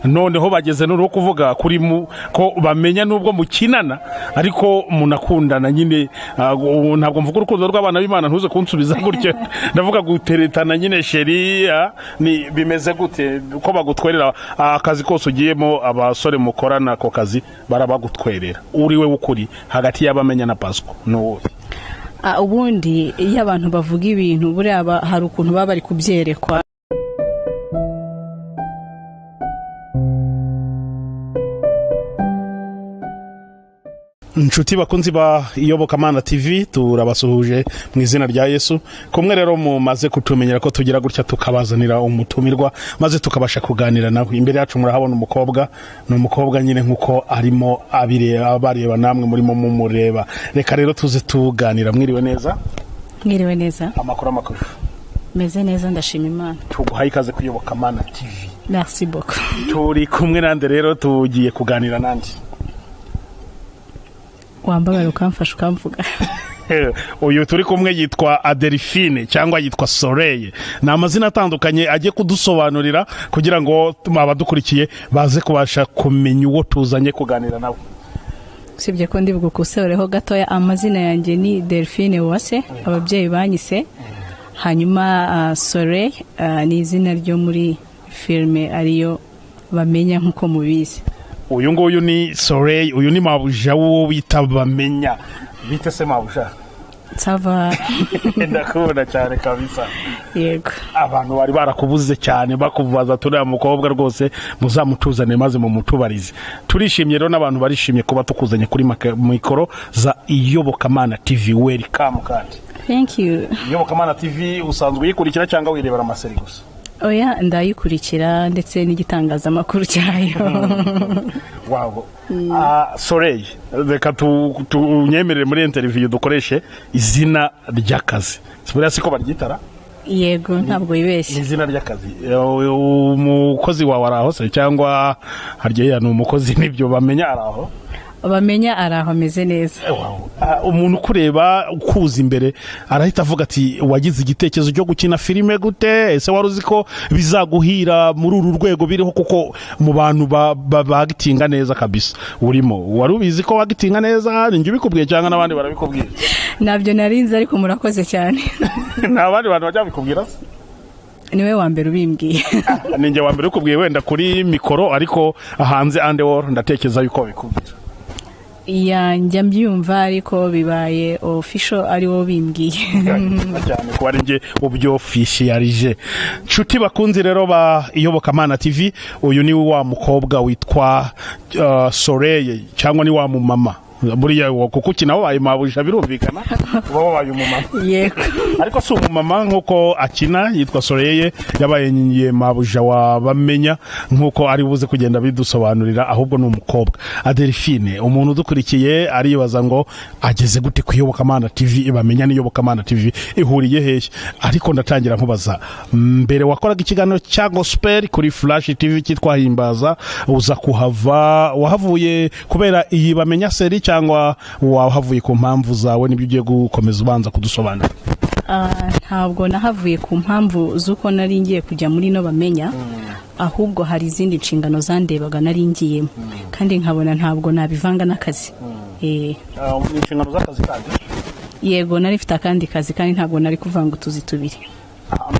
noneho bageze no kuvuga kuri ko bamenya nubwo mukinana ariko munakundana nyine ntabwo mvuga urukundo rw'abana b'Imana ntuze kunsubiza gutyo ndavuga guteretana nyine sheria ni bimeze gute ko bagutwerera akazi kose ugiyemo abasore mukorana ako kazi barabagutwerera uri we ukuri hagati y'abamenya na Pasco no ubundi iyo abantu bavuga ibintu buri hari ukuntu baba bari kubyerekwa. Nshuti bakunzi ba Iyobokamana TV turabasuhuje mu izina rya Yesu. Kumwe rero mumaze kutumenyera ko tugira gutya tukabazanira umutumirwa maze tukabasha kuganira nawe. Imbere yacu murahabona umukobwa, no umukobwa nyine nkuko arimo abareba namwe murimo mumureba. Reka rero tuze tuganira. Mwiriwe neza? Mwiriwe neza. Amakuru. Meze neza ndashima Imana. Tuguhaye ikaze ku Iyobokamana TV. Merci beaucoup. Turi kumwe nande rero tugiye kuganira nandi. Wambara ukamfasha ukamvuga. Uyu turi kumwe yitwa Adelphine cyangwa yitwa Soleil. Na amazina atandukanye agiye kudusobanurira kugira ngo abadukurikiye baze kubasha kumenya uwo tuzanye kuganira nawe. Sibye ko ndivuga kusereho gatoya amazina yanjye ni Delphine Uwase ababyeyi banyise. Hanyuma Soleil ni izina ryo muri filme ariyo bamenya nkuko mubizi. Uyu nguyu ni Soleil, uyu ni mabuja wo bita bamenya. Bite se mabuja? Sava. Ndakubona cyane kabisa. Yego. Abantu bari barakubuze cyane bakubaza turi umukobwa rwose muzamutuzane maze mu mutubarize. Turishimye rero n'abantu barishimye kuba tukuzanye kuri mikoro za Iyobokamana TV. Welcome kandi. Thank you. Iyobokamana TV usanzwe yikurikira cyangwa wirebera amaseri gusa? Oya ndayikurikira ndetse n'igitangazamakuru cyayo. Wow. Soleil, reka tunyemerere muri interview dukoreshe izina ry'akazi. Sibura siko baryitara? Yego ntabwo yibeshye. Izina ry'akazi. Umukozi wawe araho se cyangwa harya ni umukozi nibyo bamenya araho? Bamenya araho ameze neza. Umuntu kureba ukuza imbere arahita avuga ati wagize igitekerezo cyo gukina filime gute? Ese waruzi ko bizaguhira muri uru rwego biriho kuko mu bantu bagitinga neza kabisa urimo. Warubizi ko wagitinga neza ninjye bikubwiye cyangwa nabandi barabikubwiye? Nabyo narinze ariko murakoze cyane. Nabandi bantu bajya bikubwira? Niwe wa mbere ubimbwiye. Ninjye wa mbere ukubwiye wenda kuri mikoro ariko hanze underworld ndatekereza yuko bikubwira. Njya mbyumva ariko bibaye official ari wo bimbwiye. Cyane ko ari nje ubyo officialije. Nshuti bakunzi rero ba Iyobokamana TV, uyu ni wa mukobwa witwa Soleil cyangwa ni wa mumama. Buriya kuko kinaho baye mabusha birumvikana baba baye umumama. Yego. Ariko si umumama nkuko akina yitwa Soleil yabaye nyiye mabuja wa bamenya nkuko ari buze kugenda bidusobanurira ahubwo ni umukobwa. Adelphine umuntu dukurikiye aribaza ngo ageze gute ku Iyobokamana TV bamenya ni Iyobokamana TV ihuriye hehe? Ariko ndatangira nkubaza mbere wakoraga ikiganiro cya gospel kuri Flash TV cyitwa Himbaza uza kuhava wahavuye kubera iyi bamenya seri cyangwa wahavuye ku mpamvu zawe nibyo ugiye gukomeza ubanza kudusobanura? Ntabwo nahavuye ku mpamvu zuko nari ngiye kujya muri no bamenya ahubwo hari izindi nshingano zandebaga nari ngiyemo kandi nkabona ntabwo nabivanga n'akazi. Inshingano z'akazi kandi? Yego nari mfite akandi kazi kandi ntabwo nari kuvanga utuzi tubiri.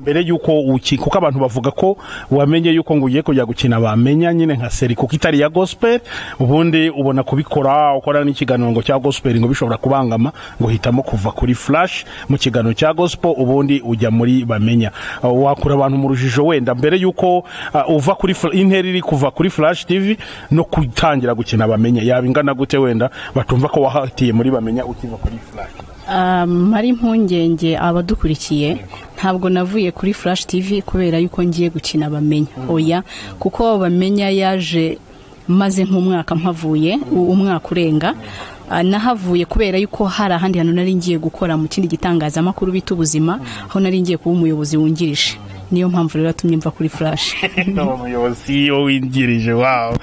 Mbere yuko kuko abantu bavuga ko wamenye yuko nguye kujya gukina bamenya nyine nka seri kuko itari ya gospel ubundi ubona kubikora ukora n'ikiganiro ngo cya gospel ngo bishobora kubangama ngo hitamo kuva kuri Flash mu kiganiro cya gospel ubundi ujya muri bamenya. Wakura abantu mu rujijo wenda mbere yuko uva kuri interiri kuva kuri Flash TV no kutangira gukina bamenya yabingana gute wenda batumva ko wahatiye muri bamenya ukiva kuri Flash? Mari mpungenge abadukurikiye ntabwo navuye kuri Flash TV kubera yuko ngiye gukina bamenya. Oya kuko bamenya yaje maze nk'umwaka mpavuye umwaka urenga. Nahavuye kubera yuko hari ahandi hantu nari ngiye gukora mu kindi gitangazamakuru bita ubuzima aho nari ngiye kuba umuyobozi wungirije. niyo mpamvu rero atumye mva kuri flash. Umuyobozi wingirije wow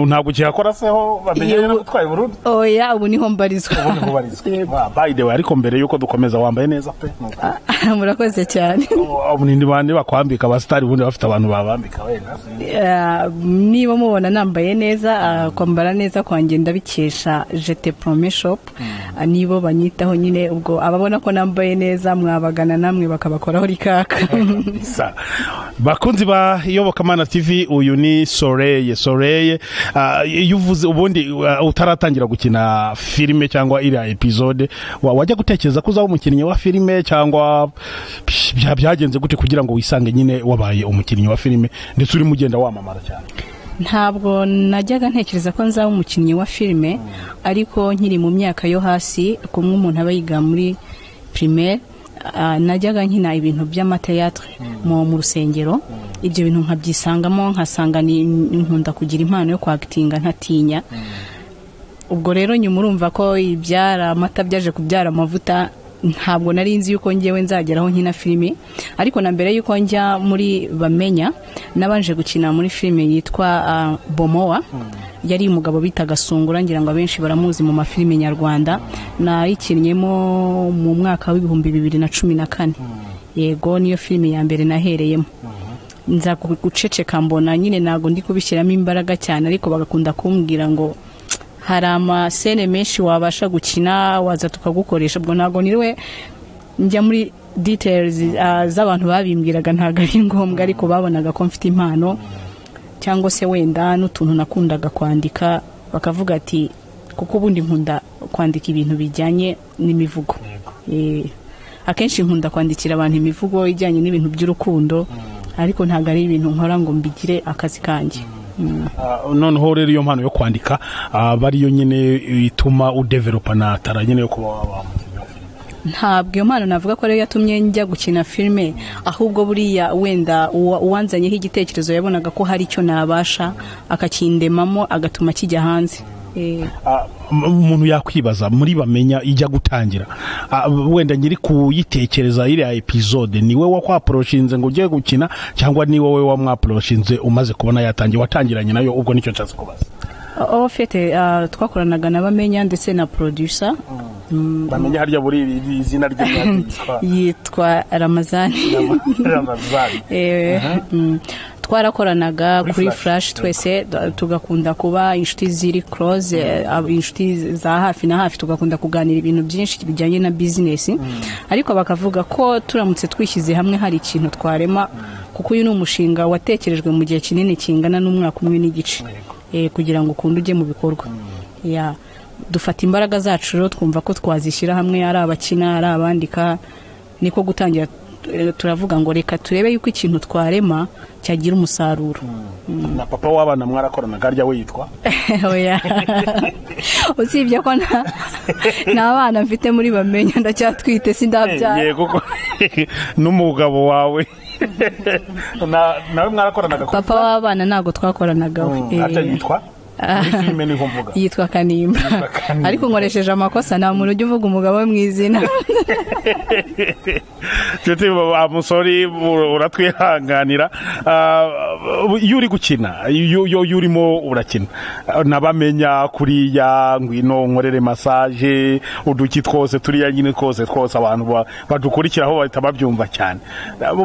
ntabwo cyakora seho bamenye no gutwara Burundi. Oya ubu niho mbarizwa. By the way ariko mbere yuko dukomeza wambaye neza pe. Murakoze cyane. Nindi bande bakwambika abastari bundi bafite abantu babambika wenda. Niba mubona nambaye neza kwambara neza kwanjye ndabikesha Jete Promet Shop. Nibo banyitaho nyine ubwo ababona ko nambaye neza mwabagana namwe bakabakoraho rikaka. Bakunzi ba Iyobokamana TV uyu ni Soleil yuvuze ubundi utaratangira gukina filime cyangwa iriya episode wajya gutekereza ko uzaba umukinnyi wa filime cyangwa byagenze gute kugira ngo wisange nyine wabaye umukinnyi wa filime ndetse uri mugenda wamamara cyane? Ntabwo najyaga ntekereza ko nzaba umukinnyi wa filime ariko nkiri mu myaka yo hasi kumwe umuntu aba yiga muri primaire najyaga nkina ibintu by'amateatre mu rusengero ibyo bintu nkabyisangamo nkasanga ni nkunda kugira impano yo kwactinga ntatinya. Ubwo rero nyuma urumva ko ibyara amata byaje kubyara amavuta ntabwo nari nzi yuko ngewe nzageraho nkina filime ariko na mbere yuko njya muri bamenya nabanje gukina muri filime yitwa Bomoa yari umugabo bitaga Sungura ngira ngo abenshi baramuzi mu mafilime nyarwanda nayikinnyemo mu mwaka wa 2014. Yego niyo filime ya mbere nahereyemo nza guceceka mbona nyine nago ndi kubishyiramo imbaraga cyane ariko bagakunda kumbwira ngo hari amasene menshi wabasha gukina waza tukagukoresha ubwo nago niwe njya muri details z'abantu babimbwiraga ntago ari ngombwa ariko babonaga ko mfite impano cyangwa se wenda n'utuntu nakundaga kwandika bakavuga ati kuko ubundi nkunda kwandika ibintu bijyanye n'imivugo. Akenshi nkunda kwandikira abantu imivugo ijyanye n'ibintu by'urukundo ariko ntago ari ibintu nkora ngo mbigire akazi kanjye. Noneho rero iyo mpano yo kwandika bariyo nyine ituma udevelopa na tara nyine yo kuba ntabwo iyo mpano navuga ko rero yatumye njya gukina filime ahubwo buriya wenda uwanzanyeho igitekerezo yabonaga ko hari icyo nabasha akakindemamo agatuma kijya hanze. Umuntu yakwibaza muri bamenya ijya gutangira wenda nyiri kuyitekereza iriya episode niwe wakwaproshinze ngo ugiye gukina cyangwa ni wowe wamwaproshinze umaze kubona yatangiye watangiranye nayo ubwo nicyo nshatse kubaza? Fete twakoranaga na bamenya ndetse na producer bamenya harya buri izina rye yitwa Ramazani. Twarakoranaga kuri flash twese tugakunda kuba inshuti ziri close inshuti za hafi na hafi tugakunda kuganira ibintu byinshi bijyanye na business ariko bakavuga ko turamutse twishyize hamwe hari ikintu twarema kuko uyu ni umushinga watekerejwe mu gihe kinini kingana n'umwaka umwe n'igice kugira ngo ukunde ujye mu bikorwa. Dufata imbaraga zacu rero twumva ko twazishyira hamwe ari abakina ari abandika niko gutangira turavuga ngo reka turebe yuko ikintu twarema cyagira umusaruro. Na papa w'abana mwarakoranaga arya we yitwa? Oya usibye ko n'abana mfite muri bamenya ndacyatwite sindabyara. Yego n'umugabo wawe nawe mwarakoranaga? Papa w'abana ntago twakoranaga. Yitwa? Filime niho mvuga yitwa Kanimba ariko nkoresheje amakosa nta muntu ujya uvuga umugabo we mu izina. Cyete amusori uratwihanganira iyo uri gukina iyo urimo urakina nabamenya kuriya ngwino nkorere massage uduki twose turiya nyine twose abantu badukurikiraho bahita babyumva cyane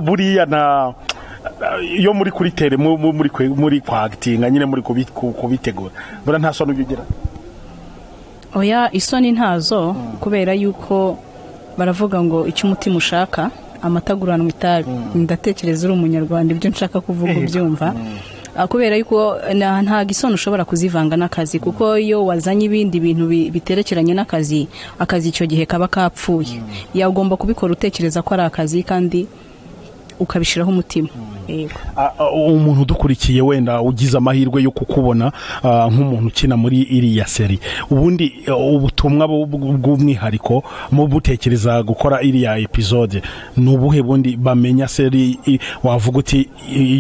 buriya na iyo muri kuri tere muri kwactinga nyine muri kubitegura bura nta soni ugira? Oya isoni ntazo kubera yuko baravuga ngo icyo umutima ushaka amataguranwa itabi. Ndatekereza uri umunyarwanda ibyo nshaka kuvuga ubyumva kubera yuko nta gisoni ushobora kuzivanga n'akazi kuko iyo wazanye ibindi bintu biterekeranye n'akazi icyo gihe kaba kapfuye. Yagomba kubikora utekereza ko ari akazi kandi ukabishiraho umutima. Umuntu udukurikiye wenda ugize amahirwe yo kukubona nk'umuntu ukina muri iriya seri ubundi ubutumwa bw'umwihariko mu butekereza gukora iriya episode nubuhe bundi bamenya seri wavuga uti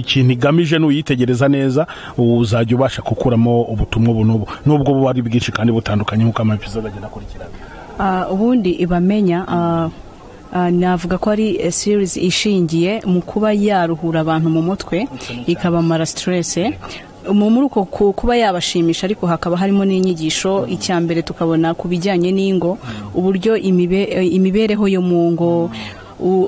ikintu igamije n'uyitegereza neza uzajya ubasha gukuramo ubutumwa bunubu nubwo buba ari bwinshi kandi butandukanye nk'uko ama episode agenda akurikirana? Ubundi ibamenya navuga ko ari series ishingiye mu kuba yaruhura abantu mu mutwe ikabamara stress muri uko kuba yabashimisha, ariko hakaba harimo n'inyigisho. Icya mbere tukabona ku bijyanye n'ingo, uburyo imibereho yo mu ngo,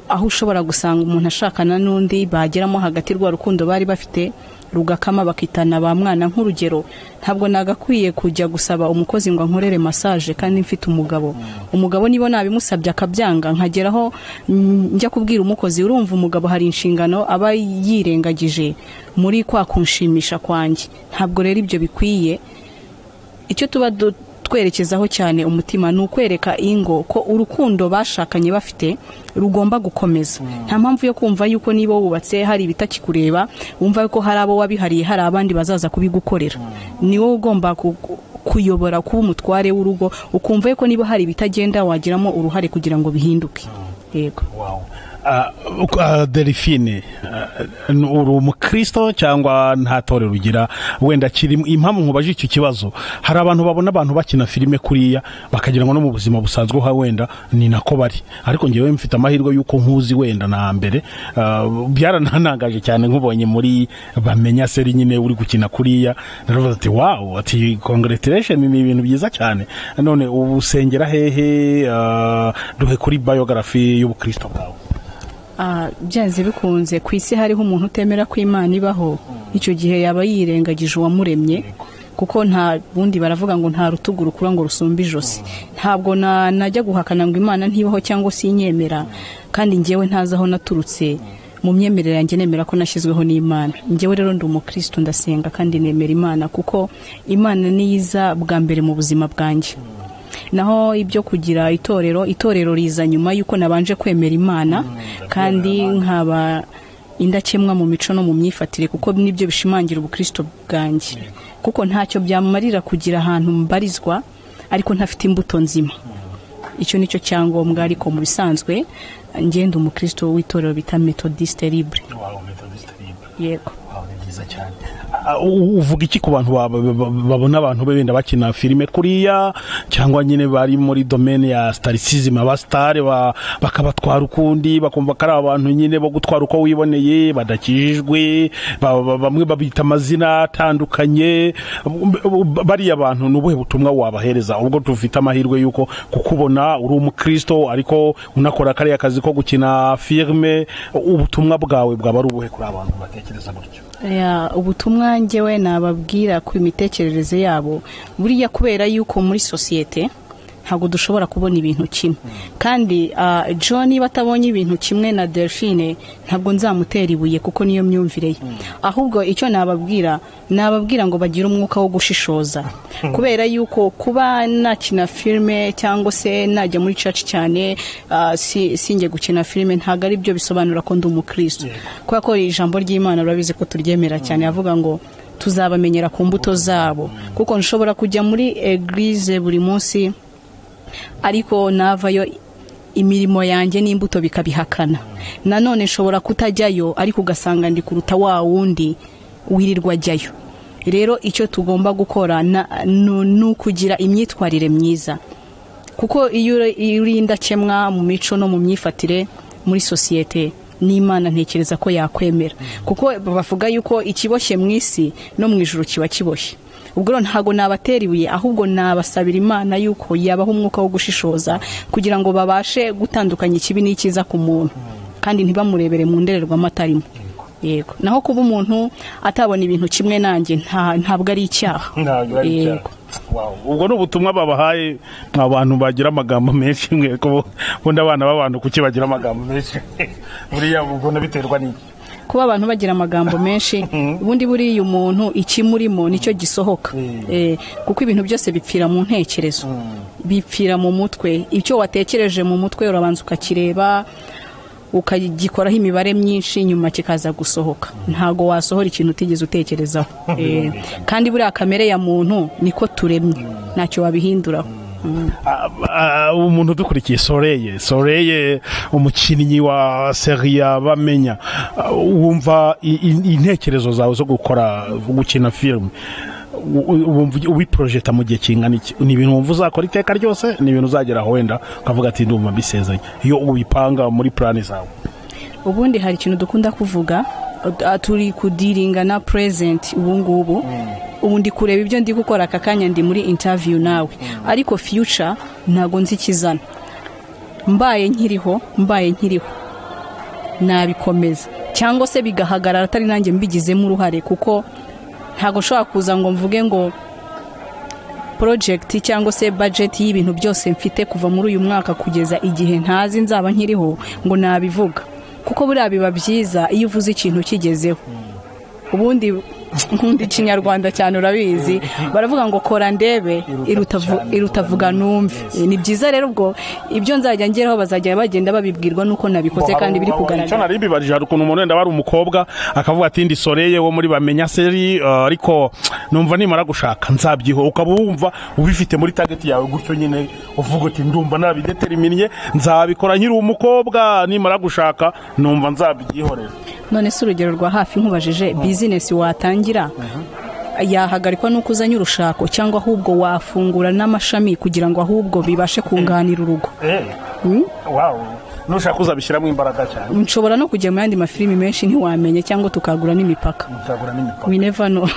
aho ushobora gusanga umuntu ashakana n'undi bageramo hagati rwa rukundo bari bafite rugakama bakitana ba mwana. Nk'urugero, ntabwo nagakwiye kujya gusaba umukozi ngo ankorere massage kandi mfite umugabo nibo nabimusabye akabyanga, nkageraho njya kubwira umukozi, urumva umugabo hari inshingano aba yirengagije muri kwa kunshimisha kwanjye. Ntabwo rero ibyo bikwiye. Icyo tuba twerekezaho cyane umutima ni ukwereka ingo ko urukundo bashakanye bafite rugomba gukomeza. Nta mpamvu yo kumva yuko niba wubatse hari ibitakikureba, wumva ko hari abo wabihariye, hari abandi bazaza kubigukorera. Ni wowe ugomba kuyobora, kuba umutware w'urugo, ukumva yuko niba hari ibitagenda wagiramo uruhare kugira ngo bihinduke. Yego. Delphine, uri umukristo cyangwa nta torero ugira? Wenda kiri impamvu nkubaje icyo kibazo, hari abantu babona abantu bakina filime kuriya bakagira ngo no mu buzima busanzwe wenda ni nako bari, ariko ngewe mfite amahirwe yuko nkuzi wenda na mbere. Byarananangaje cyane nkubonye muri bamenya seri nyine uri gukina kuriya, naravuze ati wow, ati congratulations, ni ibintu byiza cyane. None ubusengera hehe? Duhe kuri biography y'ubukristo bwawe. Byanze bikunze ku isi hariho umuntu utemera ko Imana ibaho, icyo gihe yaba yirengagije uwamuremye, kuko nta bundi baravuga ngo nta rutugu rukura ngo rusumbe ijosi. Ntabwo najya guhakana ngo Imana ntibaho cyangwa se inyemera, kandi ngewe ntazi aho naturutse. Mu myemerere yanjye nemera ko nashyizweho n'Imana. Ngewe rero ndi umukristo, ndasenga kandi nemera Imana, kuko Imana niyiza bwa mbere mu buzima bwanjye. Naho ibyo kugira itorero riza nyuma yuko nabanje kwemera Imana, kandi nkaba indakemwa mu mico no mu myifatire, kuko nibyo bishimangira ubukristo bwanjye. Kuko ntacyo byamarira kugira ahantu mbarizwa ariko ntafite imbuto nzima. Icyo nicyo cyangombwa. Ariko mu bisanzwe ngenda umukristo w'itorero bita Methodiste Libre. Yego. Uvuga iki ku bantu babona abantu benda bakina filime kuriya, cyangwa nyine bari muri domaine ya staricism, abastare bakabatwara ukundi, bakumva ko ari abantu nyine bo gutwara uko wiboneye, badakijijwe, bamwe babita amazina atandukanye? Bariya abantu n'ubuhe butumwa wabahereza? Ubwo tufite amahirwe yuko kukubona uri umukristo ariko unakora kariya kazi ko gukina filime, ubutumwa bwawe bwaba ari ubuhe kuri abantu batekereza gutyo? Ubutumwa njyewe nababwira ku imitekerereze yabo, buriya kubera yuko muri sosiyete ntabwo dushobora kubona ibintu kimwe, kandi John niba atabonye ibintu kimwe na Delphine ntabwo nzamutera ibuye, kuko niyo myumvire ye. Ahubwo icyo nababwira ngo bagire umwuka wo gushishoza, kubera yuko kuba nakina filime cyangwa se najya muri church cyane singe gukina filime ntabwo ari byo bisobanura ko ndi umukristo. Kubera ko ijambo ry'Imana urabizi ko turyemera cyane, yavuga ngo tuzabamenyera ku mbuto zabo. Kuko nshobora kujya muri eglise buri munsi ariko navayo imirimo yanjye n'imbuto bikabihakana. Nanone nshobora kutajyayo ariko ugasanga ndi kuruta wa wundi wirirwa ajyayo. Rero icyo tugomba gukora ni ukugira imyitwarire myiza, kuko iyo uri indakemwa mu mico no mu myifatire muri sosiyete, n'Imana ntekereza ko yakwemera, kuko bavuga yuko ikiboshye mu isi no mu ijuru kiba kiboshye. Ubwo ntago nabatera ibuye, ahubwo nabasabira Imana yuko yabaho umwuka wo gushishoza kugira ngo babashe gutandukanya ikibi n'icyiza ku muntu, kandi ntibamurebere mu ndorerwamo atarimo. Yego. Naho kuba umuntu atabona ibintu kimwe nanjye ntabwo ari icyaha. Yego. Ubwo ni ubutumwa babahaye abantu bagira amagambo menshi, mwe ko bunda abana b'abantu kuki bagira amagambo menshi? Buriya ubwo biterwa n'iki? Kuba abantu bagira amagambo menshi, ubundi buriya umuntu ikimurimo nicyo gisohoka. Kuko ibintu byose bipfira mu ntekerezo, bipfira mu mutwe. Icyo watekereje mu mutwe urabanza ukakireba, ukagikoraho imibare myinshi, nyuma kikaza gusohoka. Ntago wasohora ikintu utigeze utekerezaho. Kandi buriya kamere ya muntu niko turemye, ntacyo wabihinduraho. Umuntu dukurikiye Soleil, umukinnyi wa seri ya Bamenya, wumva intekerezo zawe zo gukina film, ubiprojecta mu gihe kingana iki? Ni ibintu wumva uzakora iteka ryose, ni ibintu uzageraho wenda ukavuga ati ndumva mbisezeye, iyo ubipanga muri plan zawe? Ubundi hari ikintu dukunda kuvuga, turi kudiringa na present ubu ngubu. Ubundi kureba ibyo ndi gukora aka kanya ndi muri interview nawe, ariko future ntago nzi kizana. Mbaye nkiriho nabikomeza cyangwa se bigahagarara atari nanjye mbigizemo uruhare, kuko ntago nshobora kuza ngo mvuge ngo project cyangwa se budget y'ibintu byose mfite kuva muri uyu mwaka kugeza igihe ntazi nzaba nkiriho ngo nabivuga, kuko buriya biba byiza iyo uvuze ikintu kigezeho. Ubundi nkundi Kinyarwanda cyane urabizi, baravuga ngo kora ndebe irutavuga numve. Ni byiza rero ubwo ibyo nzajya ngeraho bazajya bagenda babibwirwa nuko nabikoze kandi biri kugaragara. Cyo nari bibarije hari ukuntu umuntu wenda bari umukobwa akavuga ati ndi Soleil wo muri bamenya seri, ariko numva nimara gushaka nzabyiho, ukaba wumva ubifite muri target yawe gutyo nyine uvuga uti ndumva nabideterminiye nzabikora nkiri umukobwa, nimara gushaka numva nzabyihorera. None se urugero rwa hafi nkubajije business watangira yahagarikwa nuko uzanye urushako, cyangwa ahubwo wafungura n'amashami kugira ngo ahubwo bibashe kunganira urugo? Wow, nushaka uzabishyiramo imbaraga cyane. Nshobora no kujya mu yandi mafilimi menshi ntiwamenye, cyangwa tukagura n'imipaka. We never know.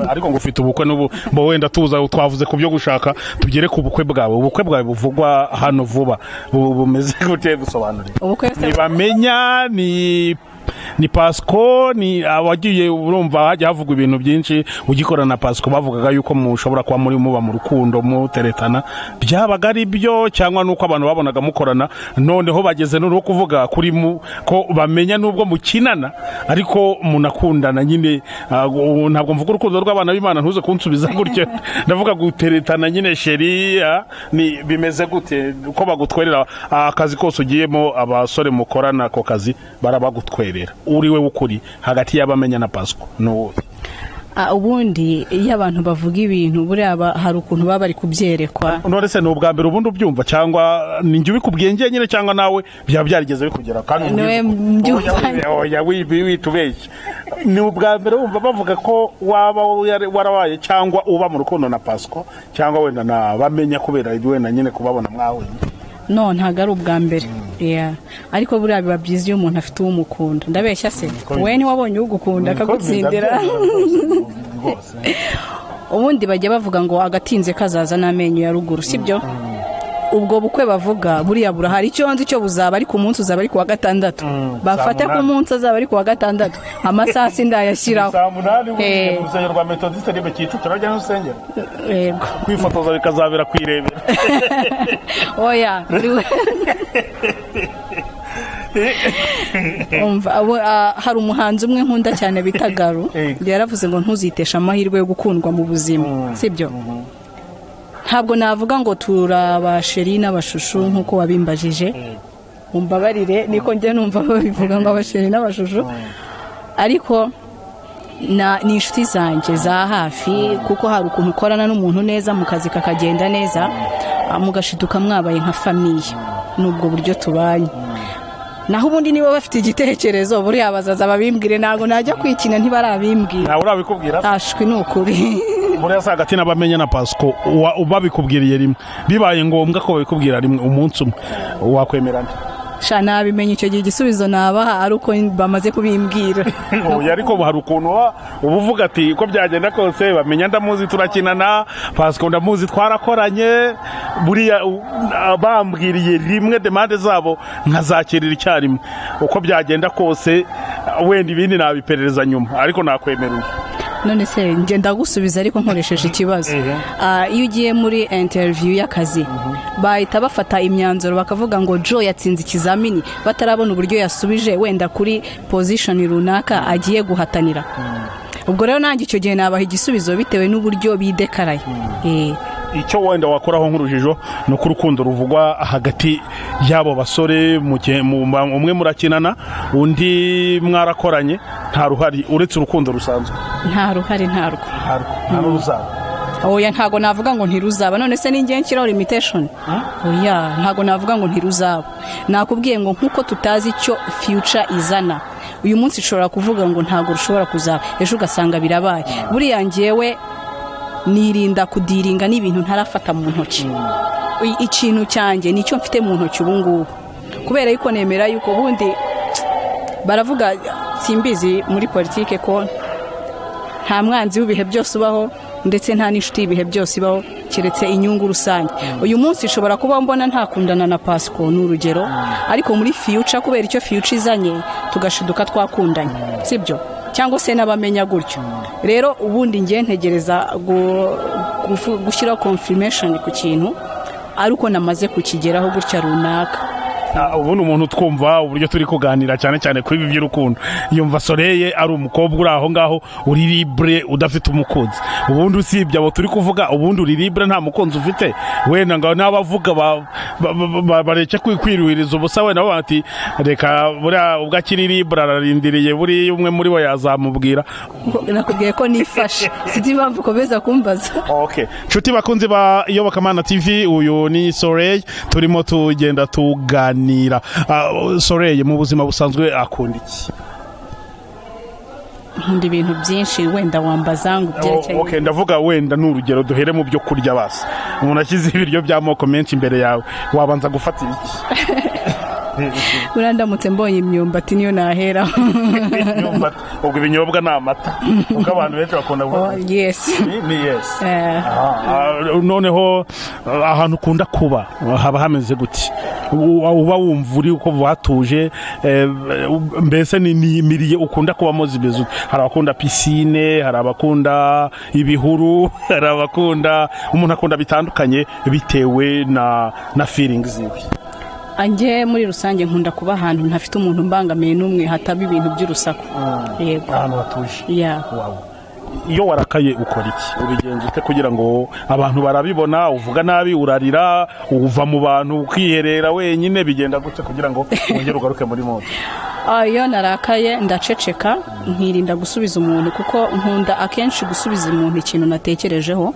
Ariko ngo ufite ubukwe n'ubu bo wenda tuza twavuze ku byo gushaka, tugere ku bukwe bwawe. Ubukwe bwawe buvugwa hano vuba bumeze gute? Gusobanurira ubukwe bamenya ni Pasco, ni abagiye urumva hajya havugwa ibintu byinshi. Ugikora na Pasco bavugaga yuko mushobora kuba muri muba mu rukundo muteretana, byabaga ari byo cyangwa nuko abantu babonaga mukorana, noneho bageze no kuvuga kuri ko bamenya nubwo mukinana ariko munakundana nyine? Ntabwo mvuga urukundo rw'abana b'Imana, ntuze kunsubiza gutyo, ndavuga guteretana nyine sheria. Ni bimeze gute uko bagutwerera akazi kose ugiyemo? Abasore mukorana ako kazi barabagutwerera, uriwe ukuri hagati y'abamenya na Pasco no? Ubundi iyo abantu bavuga ibintu buriya hari ukuntu baba bari kubyerekwa. None se ni ubwa mbere ubundi ubyumva, cyangwa ni njye ubikubwiye nyine, cyangwa nawe byaba byarigeze bikugera? Kandi oya witubeshye, ni ubwa mbere wumva bavuga ko waba warabaye cyangwa uba mu rukundo na Pasco, cyangwa wenda na bamenya kubera wenda nyine kubabona mwawe? No, ntago ari ubwa mbere. Ariko buriya biba byiza iyo umuntu afite uwumukunda. Ndabeshya se? Wowe ni wabonye ugukunda akagutsindira? Ubundi bajya bavuga ngo agatinze kazaza n'amenyo ya ruguru, sibyo? Ubwo bukwe bavuga buriya burahari, icyo nzi cyo buzaba ari ku munsi, uzaba ari ku wa gatandatu. Bafate ku munsi azaba ari ku wa gatandatu, amasaha sindayashyiraho. Saa 8 mu rusengero rwa Methodiste ribe Kicukiro rajya n'usengero. Yego. Kwifotoza bikazabera kwirebera. Oya. Hari umuhanzi umwe nkunda cyane bita Garu, yaravuze ngo ntuzitesha amahirwe yo gukundwa mu buzima, sibyo? Ntabwo navuga ngo turabasheri n'abashushu nkuko wabimbajije, umbabarire niko njye numva babivuga ngo abasheri n'abashushu, ariko ni inshuti zanjye za hafi, kuko hari ukuntu ukorana n'umuntu neza mu kazi kakagenda neza, mugashiduka mwabaye nka famiye. Nubwo buryo tubanye. Naho ubundi niba bafite igitekerezo buriya bazaza babimbwire, ntago najya kwikina ntibarabimbwira. Ntawe urabikubwira? Ashwi ni ukuri. Buriya sa hagati n'abamenya na Pasco babikubwiriye rimwe, bibaye ngombwa ko babikubwira rimwe umunsi umwe, wakwemerana? Sha nabimenye icyo gihe igisubizo nabaha ari uko bamaze kubimbwira. Ariko hari ukuntu ubuvuga ati uko byagenda kose bamenya ndamuzi turakinana, Pasco ndamuzi twarakoranye, buriya bambwiriye rimwe demande zabo nkazakirira icyarimwe, uko byagenda kose wenda ibindi nabiperereza nyuma, ariko nakwemerera. None se nje ndagusubiza ariko nkoresheje ikibazo. Iyo ugiye muri interview y'akazi bahita bafata imyanzuro bakavuga ngo Joe yatsinze ikizamini, batarabona uburyo yasubije wenda kuri position runaka agiye guhatanira. Ubwo rero nanjye icyo gihe nabaha igisubizo bitewe n'uburyo bidekaraye. Icyo wenda wakoraho nk'urujijo no ku rukundo ruvugwa hagati y'abo basore, umwe murakinana undi mwarakoranye, nta ruhari uretse urukundo rusanzwe? Nta ruhari, ntarwo. Nta ruzaba? Oya, ntago navuga ngo ntiruzaba. None se ninjye nshyiraho limitation? Oya, ntago navuga ngo ntiruzaba. Nakubwiye ngo nkuko tutazi icyo future izana, uyu munsi ushobora kuvuga ngo ntago rushobora kuzaba, ejo ugasanga birabaye. Buriya ngewe nirinda kudiringa n'ibintu ntarafata mu ntoki. Ikintu cyanjye nicyo mfite mu ntoki ubu ngubu, kubera yuko nemera yuko ubundi baravuga simbizi muri politike ko nta mwanzi w'ibihe byose ubaho ndetse nta n'inshuti y'ibihe byose ibaho keretse inyungu rusange. Uyu munsi ishobora kuba mbona ntakundana na Pasco n'urugero, ariko muri future kubera icyo future izanye tugashiduka twakundanye, sibyo? Cyangwa se n'abamenya gutyo. Rero ubundi ngiye ntegereza gushyira confirmation ku kintu ariko namaze kukigeraho gutya runaka. Ubundi umuntu twumva uburyo turi kuganira cyane cyane kuri ibi by'urukundo yumva Soleil ari umukobwa uri aho ngaho uri libre udafite umukunzi. Ubundi usibye abo turi kuvuga ubundi uri libre nta mukunzi ufite, wenda ngo n'abavuga bareke kwirwiriza ubusa wenda bati reka buriya ubwo akiri libre ararindiriye buri umwe muri bo yazamubwira. Nakubwiye ko nifashe sidi impamvu komeza kumbaza. Okay, nshuti bakunzi ba Iyobokamana TV, uyu ni Soleil turimo tugenda tuganira. Soleil mu buzima busanzwe akunda iki? Nkunda ibintu byinshi, wenda wambaza ngo byerekeye. Okay, ndavuga wenda n'urugero duhere mu byo kurya basi. Umuntu akize ibiryo by'amoko menshi imbere yawe wabanza gufata iki? urandamutse mbonye imyumbati niyo nahera. Imyumbati ubwo ibinyobwa ni amata kuko abantu benshi bakunda yes ni yes. Noneho ahantu ukunda kuba haba hameze gute? Uba wumva uri uko watuje, mbese ni imiriye ukunda kubamo zibezo? Hari abakunda piscine, hari abakunda ibihuru, hari abakunda, umuntu akunda bitandukanye bitewe na feelings ziwe. Anjye muri rusange nkunda kuba ahantu ntafite umuntu mbangamiye n'umwe, hataba ibintu by'urusaku. Yego, ahantu hatuje. Wow. Iyo warakaye ukora iki? Ubigenza ute kugira ngo abantu barabibona? Uvuga nabi, urarira, uva mu bantu ukiherera wenyine, bigenda gute kugira ngo wongere ugaruke muri mode? Iyo narakaye ndaceceka, nkirinda gusubiza umuntu kuko nkunda akenshi gusubiza umuntu ikintu natekerejeho.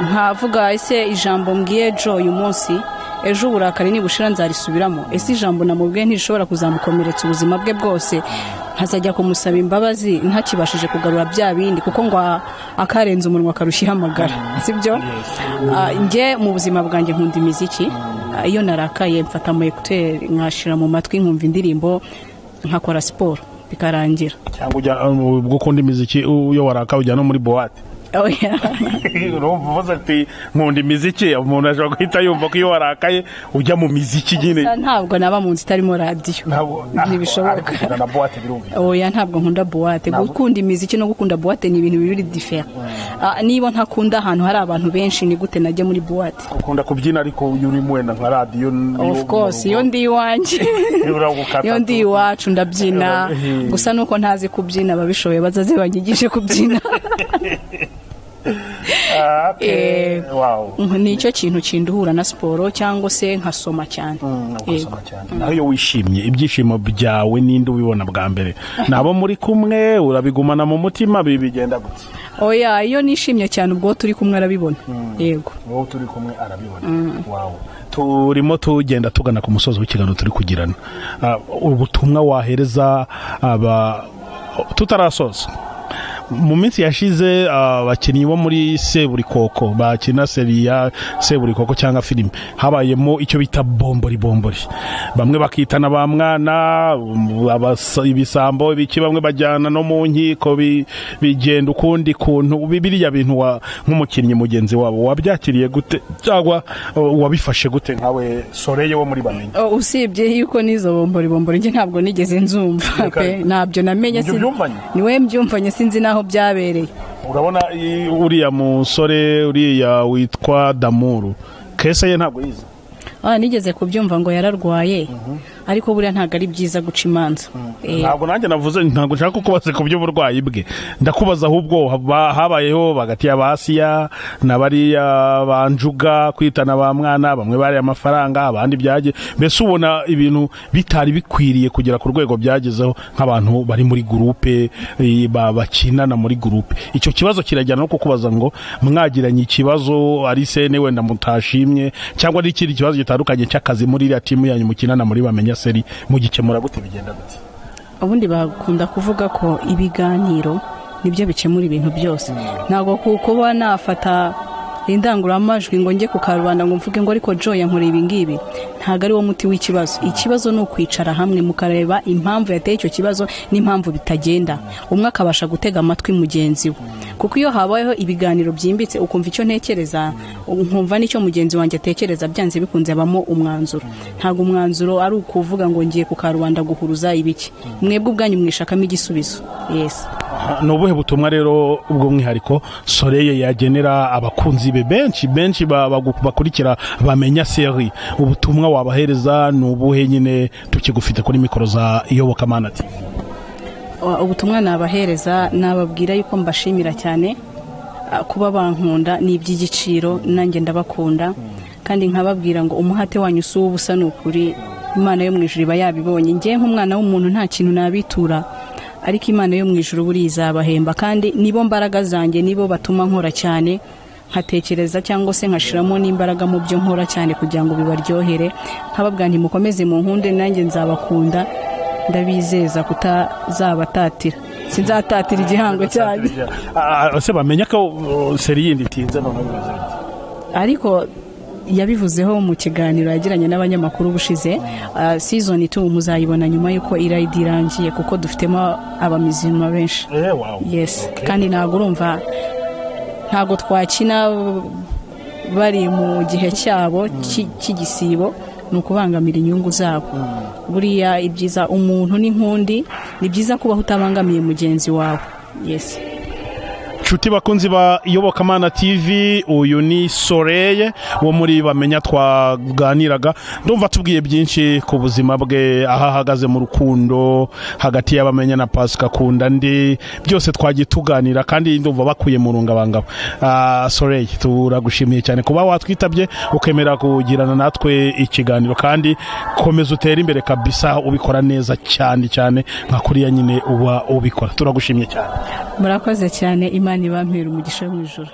Nkavuga ese ijambo mbwiye Jo uyu munsi ejo uburakari nibushira nzarisubiramo, ese ijambo namubwiye ntishobora kuzamukomeretsa ubuzima bwe bwose, nkazajya kumusaba imbabazi ntakibashije kugarura bya bindi kuko ngo akarenza umunwa akarushiha amagara, sibyo? Nge mu buzima bwanjye nkunda imiziki. Iyo narakaye mfata mu écouteur nkashira mu matwi nkumva indirimbo, nkakora siporo bikarangira. Cyangwa ujya ubwo ukunda imiziki iyo waraka ujya no muri boîte? Urumva uvuze ati nkunda imiziki, umuntu ashobora guhita yumva ko iyo warakaye ujya mu miziki nyine. Ntabwo naba mu nzi itarimo radio, ntibishoboka. Oya, ntabwo nkunda boîte. Gukunda imiziki no gukunda boîte ni ibintu bibiri different. Niba ntakunda ahantu hari abantu benshi ni gute najya muri boîte? Ukunda kubyina ariko uri mwenda nka radio? Of course, iyo ndi iwanje iyo ndi iwacu ndabyina, gusa nuko ntazi kubyina, babishoboye bazaze banyigishe kubyina. Wow. Nicyo kintu kinduhura na siporo cyangwa se nkasoma cyane. Naho wishimye, ibyishimo byawe ninde ubibona bwa mbere? Nabo muri kumwe urabigumana mu mutima bigenda gute? Oya, iyo nishimye cyane ubwo turi kumwe arabibona. Yego, wowe turi kumwe arabibona. Wow. Turimo tugenda tugana ku musozi w'ikiganiro turi kugirana. Ubutumwa wahereza tutarasoza mu minsi yashize abakinnyi bo muri Seburikoko bakina seriya Seburikoko cyangwa filime habayemo icyo bita bombori. Bamwe bakitana ba mwana, ibisambo biki, bamwe bajyana no mu nkiko, bigenda ukundi kuntu. Biriya bintu nk'umukinnyi mugenzi wabo wabyakiriye gute cyangwa wabifashe gute nkawe Soleil wo muri Bamenya? Usibye yuko nizo bombori nje ntabwo nigeze nzumva pe, nabyo namenye niwe mbyumvanye, sinzi naho byabereye. Urabona uriya musore uriya witwa Damuru, kese ye ntabwo yize? Nigeze kubyumva ngo yararwaye, ariko buriya ntabwo ari byiza guca imanza. Ntabwo nanjye navuze, ntabwo nshaka kukubaza ku by'uburwayi bwe, ndakubaza ahubwo habayeho bagati y'abasiya n'abariya banjuga kwitana ba mwana, bamwe bari amafaranga abandi byaje, mbese ubona ibintu bitari bikwiriye kugera ku rwego byagezeho nk'abantu bari muri groupe bakinana muri groupe. Icyo kibazo kirajyana no kukubaza ngo mwagiranye ikibazo ari sene wenda mutashimye cyangwa ari ikindi kibazo gitandukanye cy'akazi muri iriya timu yanyu mukinana muri Bamenya seri, mugikemura gute, bigenda gute? Ubundi bakunda kuvuga ko ibiganiro nibyo bikemura ibintu byose. Ntabwo kuba nafata indangururamajwi ngo njye ku karubanda ngo mvuge ngo ariko Joy yankoreye ibi ngibi, ntabwo ari wo muti w'ikibazo. Ikibazo ni ukwicara hamwe mukareba impamvu yateye icyo kibazo n'impamvu bitagenda, umwe akabasha gutega amatwi mugenzi we, kuko iyo habayeho ibiganiro byimbitse ukumva icyo ntekereza nkumva n'icyo mugenzi wanjye atekereza, byanze bikunze abamo umwanzuro. Ntabwo umwanzuro ari ukuvuga ngo ngiye ku karubanda guhuruza ibiki, mwebwe ubwanyu mwishakamo igisubizo. Yes. Ni ubuhe butumwa rero bw'umwihariko Soleil yagenera abakunzi be benshi bakurikira bamenya seri, ubutumwa wabahereza ni ubuhe? Nyine tukigufite kuri mikoro za Iyobokamana TV. Ubutumwa nabahereza nababwira yuko mbashimira cyane kuba bankunda, ni iby'igiciro, nanjye ndabakunda, kandi nkababwira ngo umuhate wanyu si ubusa, ni ukuri Imana yo mu ijuru iba yabibonye. Ngiye nk'umwana w'umuntu nta kintu nabitura, ariko Imana yo mu ijuru buri izabahemba, kandi nibo mbaraga zanjye, nibo batuma nkora cyane, nkatekereza cyangwa se nkashiramo n'imbaraga mu byo nkora cyane kugira ngo bibaryohere. Nkababwira nti mukomeze mu nkunde, nanjye nzabakunda, ndabizeza kutazabatatira, sinzatatira igihango cyanyu. Ese bamenya ko seri yindi itinze none bibaze, ariko yabivuzeho mu kiganiro yagiranye n'abanyamakuru bushize. Season 2 muzayibona nyuma yuko irayidi irangiye, kuko dufitemo abamizima benshi. Wow. Yes. Okay. Kandi ntabwo urumva, ntabwo twakina bari mu gihe cyabo cy'igisibo, ni ukubangamira inyungu zabo. Buriya ibyiza umuntu n'inkundi, ni byiza kubaho utabangamiye mugenzi wawe. Yes. Nshuti bakunzi ba Iyobokamana TV, uyu ni Soleil wo muri bamenya twaganiraga. Ndumva tubwiye byinshi ku buzima bwe, aho ahagaze mu rukundo hagati y'abamenya na Pasika kunda ndi, byose twagiye tuganira, kandi ndumva bakuye mu rungabangabo. Soleil, turagushimiye cyane kuba watwitabye ukemera kugirana natwe ikiganiro, kandi komeza utere imbere kabisa, ubikora neza cyane nka kuriya nyine uba ubikora. Turagushimiye cyane. Murakoze cyane, Imana ibampera umugisha mu ijuru.